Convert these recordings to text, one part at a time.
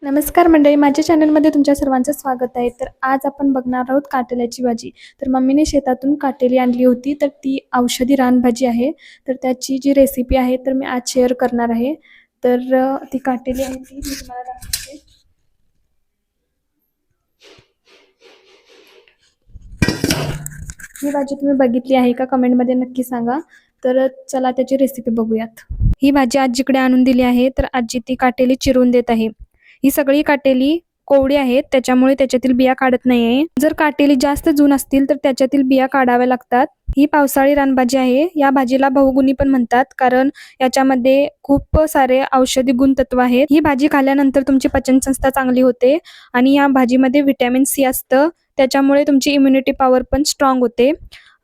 नमस्कार मंडळी, माझ्या चॅनलमध्ये तुमच्या सर्वांचं स्वागत आहे. तर आज आपण बघणार आहोत काटेल्याची भाजी. तर मम्मीने शेतातून काटेली आणली होती, तर ती औषधी रानभाजी आहे. तर त्याची जी रेसिपी आहे तर मी आज शेअर करणार आहे. तर ती काटेली आहे ती मी तुम्हाला दाखवते. ही भाजी तुम्ही बघितली आहे का, कमेंटमध्ये नक्की सांगा. तर चला त्याची रेसिपी बघूयात. ही भाजी आजीकडे आणून दिली आहे, तर आजी ती काटेली चिरून देत आहे. ही सगळी काटेली कोवळी आहेत, त्याच्यामुळे त्याच्यातील बिया काढत नाहीये. जर काटेली जास्त जून असतील तर त्याच्यातील बिया काढाव्या लागतात. ही पावसाळी रानभाजी आहे. या भाजीला बहुगुणी पण म्हणतात, कारण याच्यामध्ये खूप सारे औषधी गुणतत्व आहेत. ही भाजी खाल्ल्यानंतर तुमची पचनसंस्था चांगली होते आणि या भाजीमध्ये व्हिटॅमिन सी असतं, त्याच्यामुळे तुमची इम्युनिटी पॉवर पण स्ट्रॉंग होते.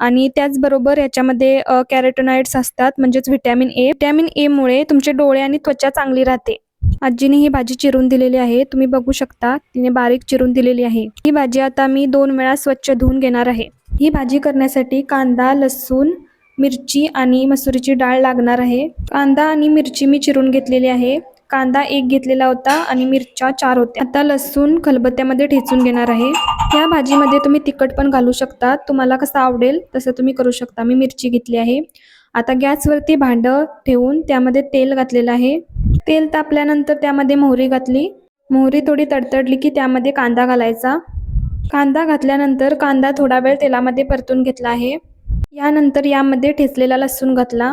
आणि त्याचबरोबर याच्यामध्ये कॅरोटिनॉइड्स असतात, म्हणजेच व्हिटॅमिन ए. व्हिटॅमिन ए मुळे तुमचे डोळे आणि त्वचा चांगली राहते. आजीने ही भाजी चिरून दिलेली आहे, तुम्ही बघू शकता तिने बारीक चिरून दिलेली आहे. ही भाजी आता मी 2 वेळा स्वच्छ धुवून घेणार आहे. ही भाजी करण्यासाठी कांदा, लसूण, मिरची आणि मसुरीची डाळ लागणार आहे. कांदा आणि मिरची मी चिरून घेतलेली आहे. कांदा 1 घेतलेला होता आणि मिरच्या 4 होत्या. आता लसूण खलबत्त्यामध्ये ठेचून घेणार आहे. या भाजीमध्ये तुम्ही तिखट पण घालू शकता, तुम्हाला कसं आवडेल तसं तुम्ही करू शकता. मी मिरची घेतली आहे. आता गॅसवरती भांडं ठेवून त्यामध्ये तेल घातलेलं आहे. तेल तापल्यानंतर त्यामध्ये मोहरी घातली. मोहरी थोडी तडतडली की त्यामध्ये कांदा घालायचा. कांदा घातल्यानंतर कांदा थोडा वेळ तेलामध्ये परतून घेतला आहे. यानंतर यामध्ये ठेचलेला लसूण घातला.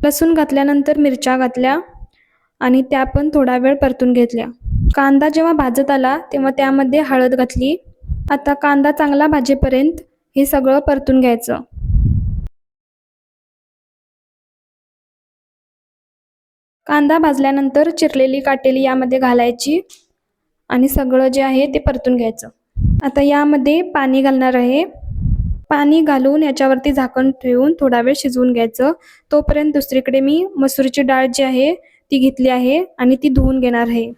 लसूण घातल्यानंतर मिरच्या घातल्या आणि त्या पण थोडा वेळ परतून घेतल्या. कांदा जेव्हा भाजत आला तेव्हा त्यामध्ये हळद घातली. आता कांदा चांगला भाजेपर्यंत हे सगळं परतून घ्यायचं. कांदा भाजल्यानंतर चिरलेली काटेली यामध्ये घालायची आणि सगळं जे आहे ते परतून घ्यायचं. आता यामध्ये पाणी घालणार आहे. पाणी घालून याच्यावरती झाकण ठेवून थोडा वेळ शिजवून घ्यायचं. तोपर्यंत दुसरीकडे मी मसुरीची डाळ जी आहे ती घेतली आहे आणि ती धुवून घेणार आहे.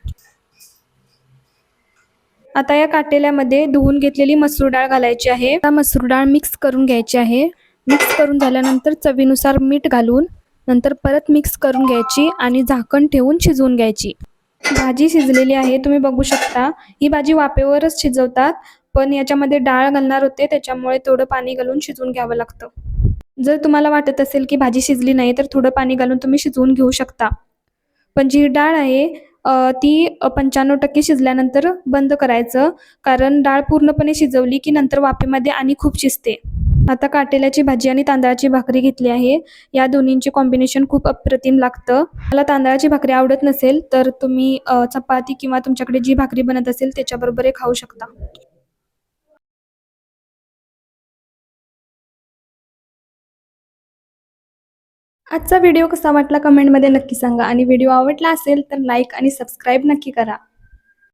आता या काटेल्यामध्ये धुवून घेतलेली मसूर डाळ घालायची आहे. आता मसूर डाळ मिक्स करून घ्यायची आहे. मिक्स करून झाल्यानंतर चवीनुसार मीठ घालून नंतर परत मिक्स करून घ्यायची आणि झाकण ठेवून शिजवून घ्यायची. भाजी शिजलेली आहे, तुम्ही बघू शकता. ही भाजी वाफेवरच शिजवतात, पण याच्यामध्ये डाळ घालणार होते त्याच्यामुळे थोडं पाणी घालून शिजवून घ्यावं लागतं. जर तुम्हाला वाटत असेल की भाजी शिजली नाही तर थोडं पाणी घालून तुम्ही शिजवून घेऊ शकता. पण जी डाळ आहे ती 95% शिजल्यानंतर बंद करायचं, कारण डाळ पूर्णपणे शिजवली की नंतर वाफेमध्ये आणि खूप शिजते. आता काटेल्याची भाजी आणि तांदळाची भाकरी घेतली आहे. या दोन्हींचे कॉम्बिनेशन खूप अप्रतिम लागतं. मला तांदळाची भाकरी आवडत नसेल तर तुम्ही चपाती किंवा तुमच्याकडे जी भाकरी बनत असेल त्याच्याबरोबर हे खाऊ शकता. आजचा व्हिडिओ कसा वाटला कमेंटमध्ये नक्की सांगा आणि व्हिडिओ आवडला असेल तर लाईक आणि सबस्क्राईब नक्की करा.